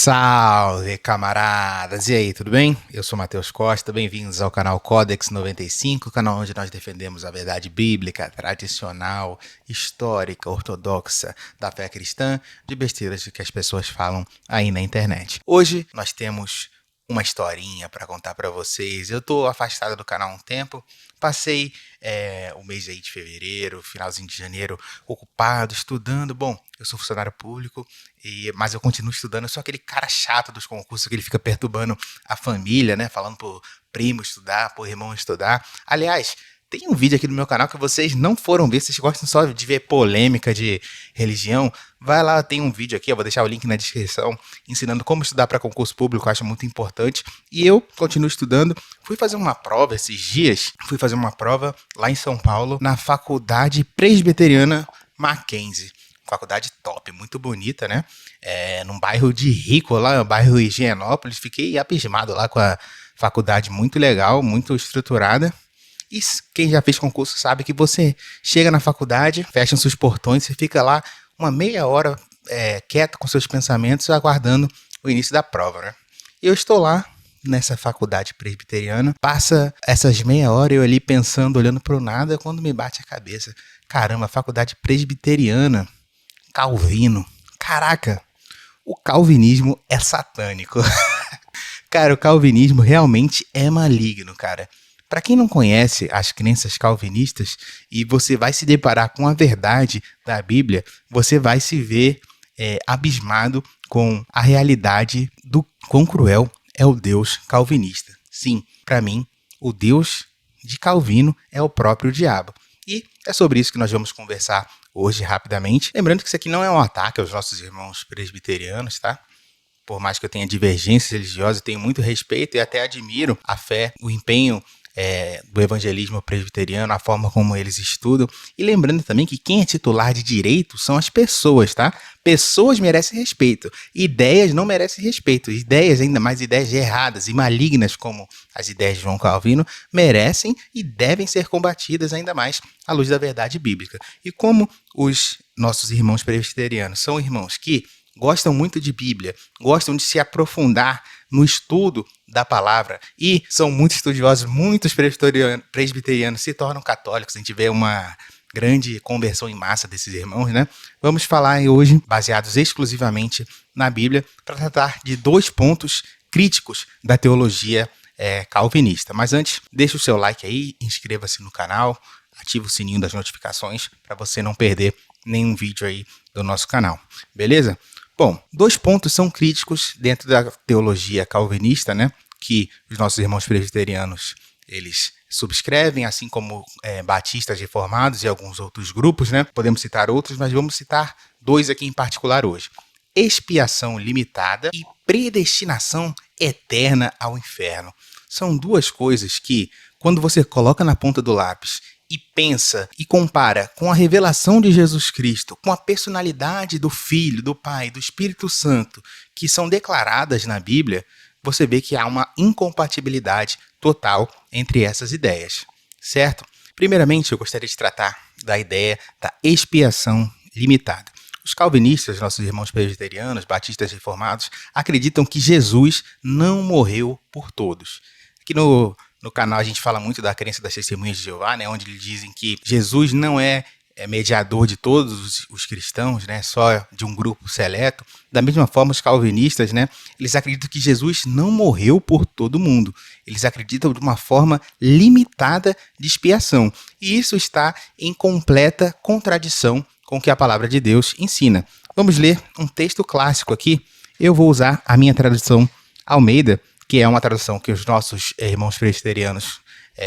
Salve, camaradas! E aí, tudo bem? Eu sou Matheus Costa, bem-vindos ao canal Codex 95, canal onde nós defendemos a verdade bíblica, tradicional, histórica, ortodoxa da fé cristã, de besteiras que as pessoas falam aí na internet. Hoje nós temos uma historinha para contar para vocês. Eu tô afastado do canal há um tempo, passei o mês aí de fevereiro, finalzinho de janeiro, ocupado, estudando. Bom, eu sou funcionário público, mas eu continuo estudando. Eu sou aquele cara chato dos concursos que ele fica perturbando a família, né? Falando pro primo estudar, pro irmão estudar. Aliás, tem um vídeo aqui no meu canal que vocês não foram ver, vocês gostam só de ver polêmica de religião. Vai lá, tem um vídeo aqui, eu vou deixar o link na descrição, ensinando como estudar para concurso público, eu acho muito importante. E eu continuo estudando. Fui fazer uma prova esses dias, lá em São Paulo, na Faculdade Presbiteriana Mackenzie. Faculdade top, muito bonita, né? Num bairro de rico lá, bairro Higienópolis. Fiquei abismado lá com a faculdade, muito legal, muito estruturada. E quem já fez concurso sabe que você chega na faculdade, fecham seus portões, você fica lá uma meia hora quieto com seus pensamentos, aguardando o início da prova, né? E eu estou lá nessa faculdade presbiteriana, passa essas meia hora eu ali pensando, olhando para o nada, quando me bate a cabeça. Caramba, faculdade presbiteriana, Calvino. Caraca, o calvinismo é satânico. Cara, o calvinismo realmente é maligno, cara. Para quem não conhece as crenças calvinistas e você vai se deparar com a verdade da Bíblia, você vai se ver abismado com a realidade do quão cruel é o Deus calvinista. Sim, para mim, o Deus de Calvino é o próprio diabo. E é sobre isso que nós vamos conversar hoje rapidamente. Lembrando que isso aqui não é um ataque aos nossos irmãos presbiterianos, tá? Por mais que eu tenha divergências religiosas, eu tenho muito respeito e até admiro a fé, o empenho do evangelismo presbiteriano, a forma como eles estudam. E lembrando também que quem é titular de direito são as pessoas, tá? Pessoas merecem respeito. Ideias não merecem respeito. Ideias, ainda mais ideias erradas e malignas, como as ideias de João Calvino, merecem e devem ser combatidas ainda mais à luz da verdade bíblica. E como os nossos irmãos presbiterianos são irmãos que gostam muito de Bíblia, gostam de se aprofundar no estudo da palavra e são muito estudiosos, muitos presbiterianos se tornam católicos, a gente vê uma grande conversão em massa desses irmãos, né? Vamos falar hoje, baseados exclusivamente na Bíblia, para tratar de dois pontos críticos da teologia calvinista. Mas antes, deixa o seu like aí, inscreva-se no canal, ativa o sininho das notificações para você não perder nenhum vídeo aí do nosso canal, beleza? Bom, dois pontos são críticos dentro da teologia calvinista, né? Que os nossos irmãos presbiterianos, eles subscrevem, assim como batistas reformados e alguns outros grupos, né? Podemos citar outros, mas vamos citar dois aqui em particular hoje. Expiação limitada e predestinação eterna ao inferno. São duas coisas que, quando você coloca na ponta do lápis e pensa e compara com a revelação de Jesus Cristo, com a personalidade do Filho, do Pai, do Espírito Santo, que são declaradas na Bíblia, você vê que há uma incompatibilidade total entre essas ideias, certo? Primeiramente, eu gostaria de tratar da ideia da expiação limitada. Os calvinistas, nossos irmãos presbiterianos, batistas reformados, acreditam que Jesus não morreu por todos. Aqui no canal a gente fala muito da crença das testemunhas de Jeová, né, onde eles dizem que Jesus não é mediador de todos os cristãos, né, só de um grupo seleto. Da mesma forma, os calvinistas, né, eles acreditam que Jesus não morreu por todo mundo. Eles acreditam de uma forma limitada de expiação. E isso está em completa contradição com o que a palavra de Deus ensina. Vamos ler um texto clássico aqui. Eu vou usar a minha tradução Almeida, que é uma tradução que os nossos irmãos presbiterianos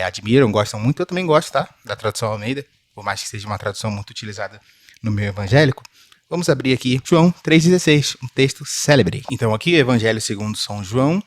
admiram, gostam muito. Eu também gosto, tá? Da tradução Almeida, por mais que seja uma tradução muito utilizada no meio evangélico. Vamos abrir aqui João 3,16, um texto célebre. Então aqui, o Evangelho segundo São João,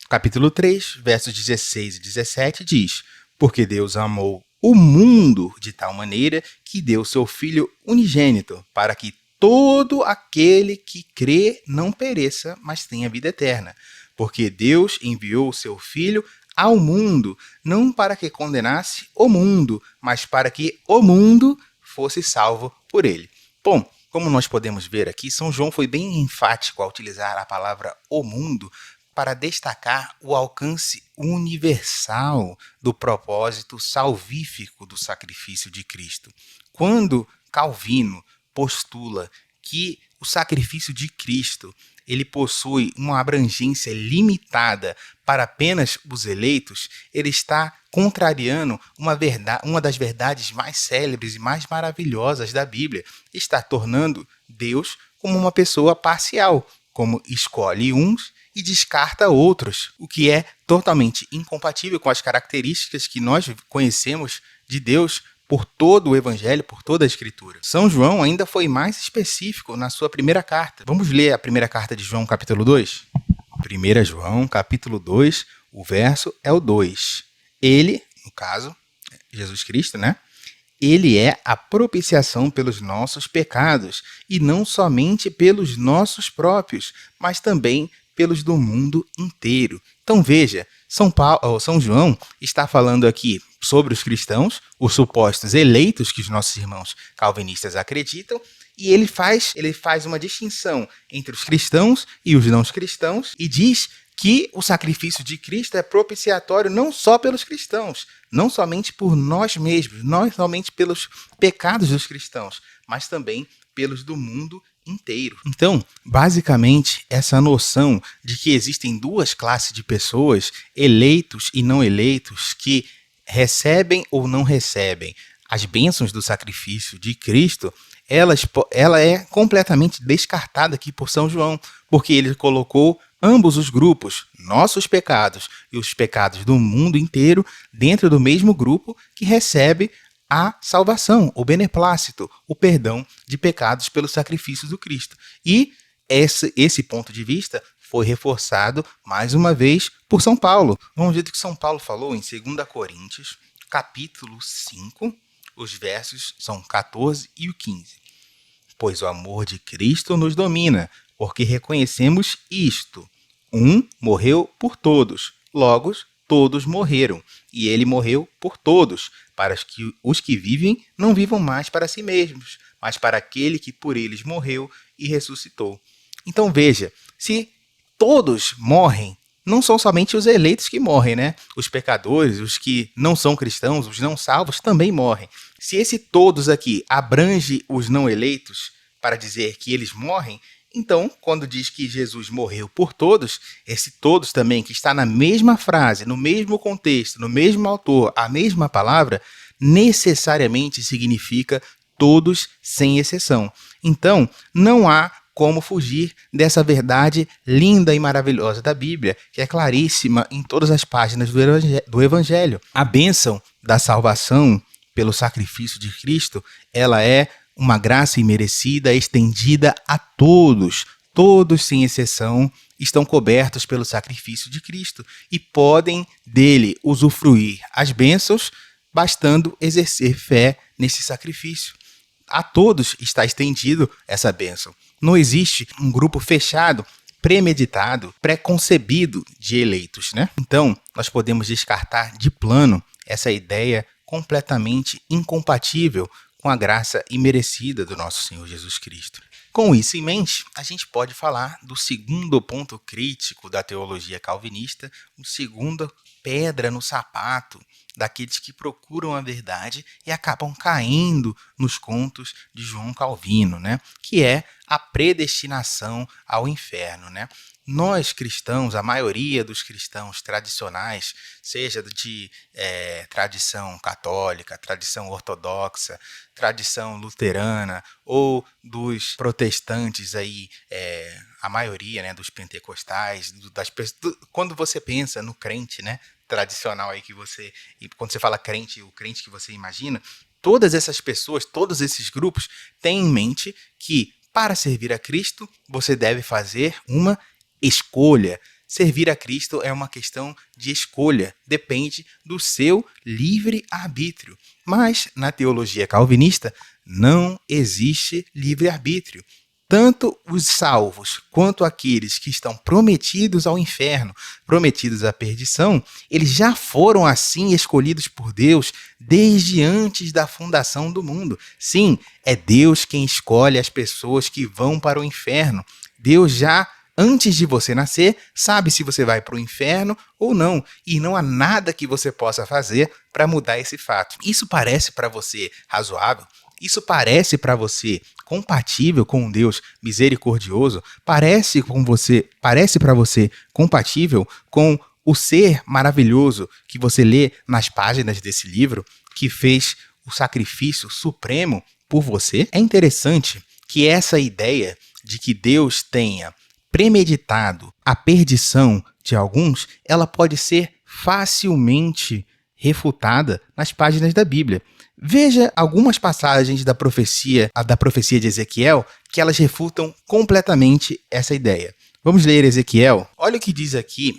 capítulo 3, versos 16 e 17, diz: Porque Deus amou o mundo de tal maneira que deu seu Filho unigênito, para que todo aquele que crê não pereça, mas tenha vida eterna. Porque Deus enviou o seu Filho ao mundo, não para que condenasse o mundo, mas para que o mundo fosse salvo por ele. Bom, Como nós podemos ver aqui, São João foi bem enfático ao utilizar a palavra o mundo para destacar o alcance universal do propósito salvífico do sacrifício de Cristo. Quando Calvino postula que o sacrifício de Cristo ele possui uma abrangência limitada para apenas os eleitos, ele está contrariando uma das verdades mais célebres e mais maravilhosas da Bíblia. Está tornando Deus como uma pessoa parcial, como escolhe uns e descarta outros, o que é totalmente incompatível com as características que nós conhecemos de Deus por todo o Evangelho, por toda a Escritura. São João ainda foi mais específico na sua primeira carta. Vamos ler a primeira carta de João, capítulo 2? 1 João, capítulo 2, o verso é o 2. Ele, no caso, Jesus Cristo, né? Ele é a propiciação pelos nossos pecados, e não somente pelos nossos próprios, mas também pelos do mundo inteiro. Então veja, São João está falando aqui sobre os cristãos, os supostos eleitos que os nossos irmãos calvinistas acreditam, e ele faz uma distinção entre os cristãos e os não cristãos e diz que o sacrifício de Cristo é propiciatório não só pelos cristãos, não somente por nós mesmos, não somente pelos pecados dos cristãos, mas também pelos do mundo inteiro. Então, basicamente, essa noção de que existem duas classes de pessoas, eleitos e não eleitos, que recebem ou não recebem as bênçãos do sacrifício de Cristo, ela é completamente descartada aqui por São João, porque ele colocou ambos os grupos, nossos pecados e os pecados do mundo inteiro, dentro do mesmo grupo que recebe a salvação, o beneplácito, o perdão de pecados pelo sacrifício do Cristo. E esse ponto de vista foi reforçado mais uma vez por São Paulo. Vamos ver o que São Paulo falou em 2 Coríntios, capítulo 5, os versos são 14 e o 15. Pois o amor de Cristo nos domina, porque reconhecemos isto. Um morreu por todos, logo todos morreram, e ele morreu por todos, para que os que vivem não vivam mais para si mesmos, mas para aquele que por eles morreu e ressuscitou. Então veja, se todos morrem, não são somente os eleitos que morrem, né? Os pecadores, os que não são cristãos, os não salvos também morrem. Se esse todos aqui abrange os não eleitos para dizer que eles morrem, então, quando diz que Jesus morreu por todos, esse todos também, que está na mesma frase, no mesmo contexto, no mesmo autor, a mesma palavra, necessariamente significa todos sem exceção. Então, não há como fugir dessa verdade linda e maravilhosa da Bíblia, que é claríssima em todas as páginas do Evangelho. A bênção da salvação pelo sacrifício de Cristo, ela é uma graça imerecida estendida a todos. Todos, sem exceção, estão cobertos pelo sacrifício de Cristo e podem dele usufruir as bênçãos, bastando exercer fé nesse sacrifício. A todos está estendido essa bênção. Não existe um grupo fechado, premeditado, pré-concebido de eleitos, né? Então, nós podemos descartar de plano essa ideia completamente incompatível com a graça imerecida do nosso Senhor Jesus Cristo. Com isso em mente, a gente pode falar do segundo ponto crítico da teologia calvinista, o segundo pedra no sapato daqueles que procuram a verdade e acabam caindo nos contos de João Calvino, né? Que é a predestinação ao inferno, né? Nós cristãos, a maioria dos cristãos tradicionais, seja de tradição católica, tradição ortodoxa, tradição luterana ou dos protestantes aí, a maioria, né, dos pentecostais, quando você pensa no crente, né, tradicional aí e quando você fala crente, o crente que você imagina, todas essas pessoas, todos esses grupos têm em mente que para servir a Cristo você deve fazer uma escolha. Servir a Cristo é uma questão de escolha, depende do seu livre-arbítrio. Mas na teologia calvinista não existe livre-arbítrio. tanto os salvos quanto aqueles que estão prometidos ao inferno, prometidos à perdição, eles já foram assim escolhidos por Deus desde antes da fundação do mundo. Sim, é Deus quem escolhe as pessoas que vão para o inferno. Deus já, antes de você nascer, sabe se você vai para o inferno ou não. E não há nada que você possa fazer para mudar esse fato. Isso parece para você razoável? Isso parece para você compatível com um Deus misericordioso? Parece para você compatível com o ser maravilhoso que você lê nas páginas desse livro, que fez o sacrifício supremo por você? É interessante que essa ideia de que Deus tenha premeditado a perdição de alguns, ela pode ser facilmente refutada nas páginas da Bíblia. Veja algumas passagens da profecia de Ezequiel, que elas refutam completamente essa ideia. Vamos ler Ezequiel? Olha o que diz aqui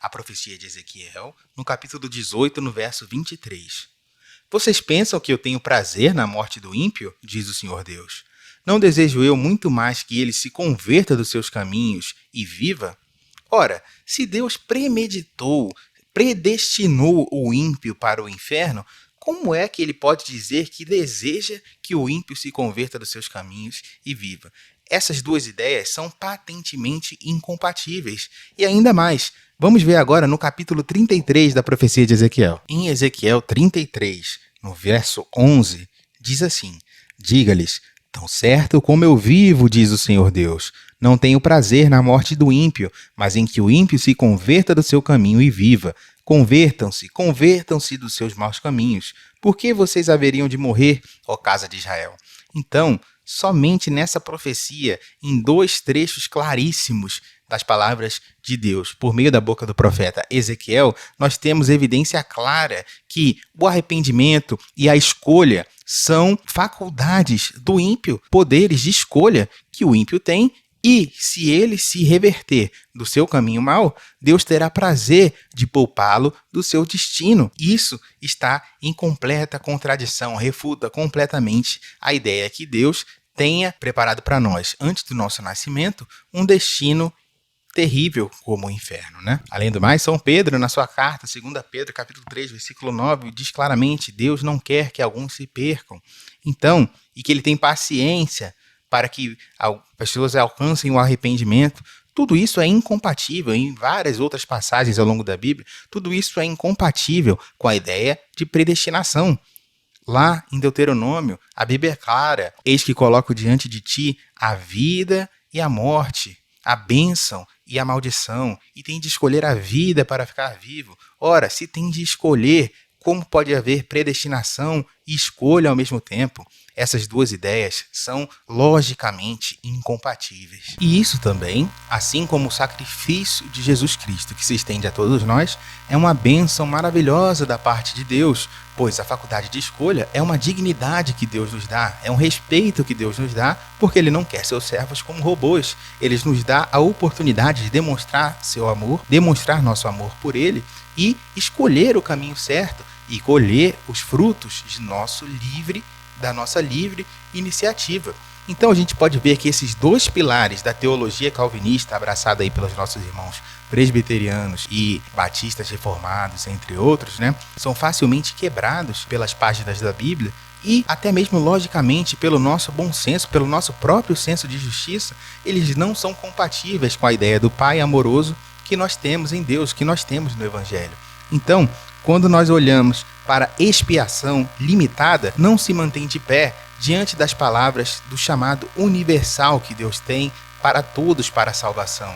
a profecia de Ezequiel, no capítulo 18, no verso 23. Vocês pensam que eu tenho prazer na morte do ímpio? Diz o Senhor Deus. Não desejo eu muito mais que ele se converta dos seus caminhos e viva? Ora, se Deus predestinou o ímpio para o inferno, como é que ele pode dizer que deseja que o ímpio se converta dos seus caminhos e viva? Essas duas ideias são patentemente incompatíveis. E ainda mais, vamos ver agora no capítulo 33 da profecia de Ezequiel. Em Ezequiel 33, no verso 11, diz assim: diga-lhes, tão certo como eu vivo, diz o Senhor Deus, não tenho prazer na morte do ímpio, mas em que o ímpio se converta do seu caminho e viva. Convertam-se dos seus maus caminhos. Por que vocês haveriam de morrer, ó casa de Israel? Então, somente nessa profecia, em dois trechos claríssimos das palavras de Deus, por meio da boca do profeta Ezequiel, nós temos evidência clara que o arrependimento e a escolha são faculdades do ímpio, poderes de escolha que o ímpio tem. E se ele se reverter do seu caminho mau, Deus terá prazer de poupá-lo do seu destino. Isso está em completa contradição, refuta completamente a ideia que Deus tenha preparado para nós, antes do nosso nascimento, um destino terrível como o inferno, né? Além do mais, São Pedro, na sua carta, 2 Pedro, capítulo 3, versículo 9, diz claramente: Deus não quer que alguns se percam. Então, e que ele tem paciência para que as pessoas alcancem o arrependimento. Tudo isso é incompatível, em várias outras passagens ao longo da Bíblia, tudo isso é incompatível com a ideia de predestinação. Lá em Deuteronômio, a Bíblia é clara: eis que coloco diante de ti a vida e a morte, a bênção e a maldição, e tem de escolher a vida para ficar vivo. Ora, se tem de escolher, como pode haver predestinação e escolha ao mesmo tempo? Essas duas ideias são logicamente incompatíveis. E isso também, assim como o sacrifício de Jesus Cristo, que se estende a todos nós, é uma bênção maravilhosa da parte de Deus, pois a faculdade de escolha é uma dignidade que Deus nos dá, é um respeito que Deus nos dá, porque Ele não quer seus servos como robôs. Ele nos dá a oportunidade de demonstrar seu amor, demonstrar nosso amor por Ele e escolher o caminho certo e colher os frutos da nossa livre iniciativa. Então a gente pode ver que esses dois pilares da teologia calvinista, abraçada aí pelos nossos irmãos presbiterianos e batistas reformados, entre outros, né, são facilmente quebrados pelas páginas da Bíblia e até mesmo logicamente pelo nosso bom senso, pelo nosso próprio senso de justiça. Eles não são compatíveis com a ideia do Pai amoroso que nós temos em Deus, que nós temos no Evangelho. Então, quando nós olhamos para expiação limitada, não se mantém de pé diante das palavras do chamado universal que Deus tem para todos para a salvação,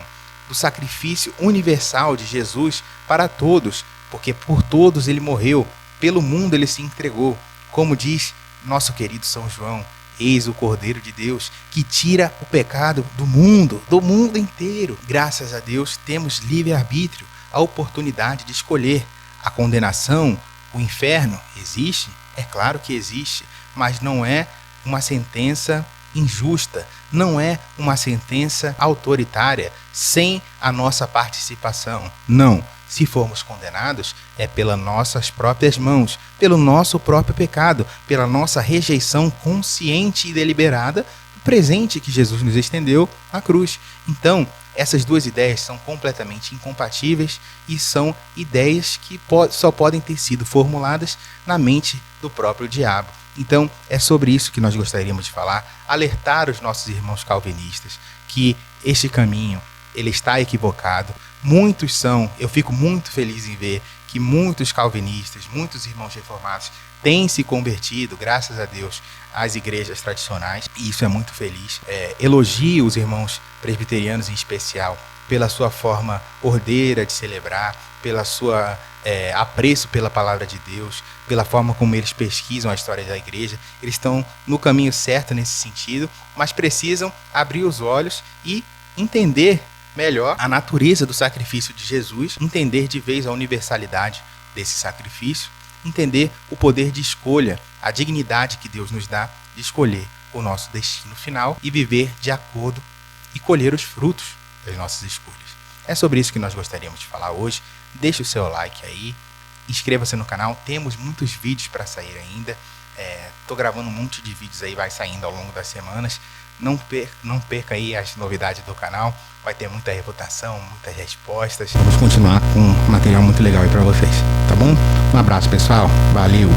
do sacrifício universal de Jesus para todos, porque por todos ele morreu, pelo mundo ele se entregou. Como diz nosso querido São João: eis o Cordeiro de Deus que tira o pecado do mundo inteiro. Graças a Deus temos livre-arbítrio, a oportunidade de escolher. A condenação, o inferno, existe? É claro que existe, mas não é uma sentença injusta, não é uma sentença autoritária, sem a nossa participação. Não, se formos condenados, é pelas nossas próprias mãos, pelo nosso próprio pecado, pela nossa rejeição consciente e deliberada do presente que Jesus nos estendeu, a cruz. Então, essas duas ideias são completamente incompatíveis e são ideias que só podem ter sido formuladas na mente do próprio diabo. Então, é sobre isso que nós gostaríamos de falar, alertar os nossos irmãos calvinistas que este caminho ele está equivocado. Muitos são, eu fico muito feliz em ver que muitos calvinistas, muitos irmãos reformados têm se convertido, graças a Deus, às igrejas tradicionais, e isso é muito feliz. Elogio os irmãos presbiterianos em especial pela sua forma ordeira de celebrar, pela sua apreço pela palavra de Deus, pela forma como eles pesquisam a história da igreja. Eles estão no caminho certo nesse sentido, mas precisam abrir os olhos e entender melhor a natureza do sacrifício de Jesus, entender de vez a universalidade desse sacrifício, entender o poder de escolha, a dignidade que Deus nos dá de escolher o nosso destino final e viver de acordo e colher os frutos das nossas escolhas. É sobre isso que nós gostaríamos de falar hoje. Deixe o seu like aí, inscreva-se no canal, temos muitos vídeos para sair ainda. Estou gravando um monte de vídeos aí, vai saindo ao longo das semanas. Não perca aí as novidades do canal, vai ter muita reputação, muitas respostas. Vamos continuar com um material muito legal aí para vocês, tá bom? Um abraço, pessoal, valeu!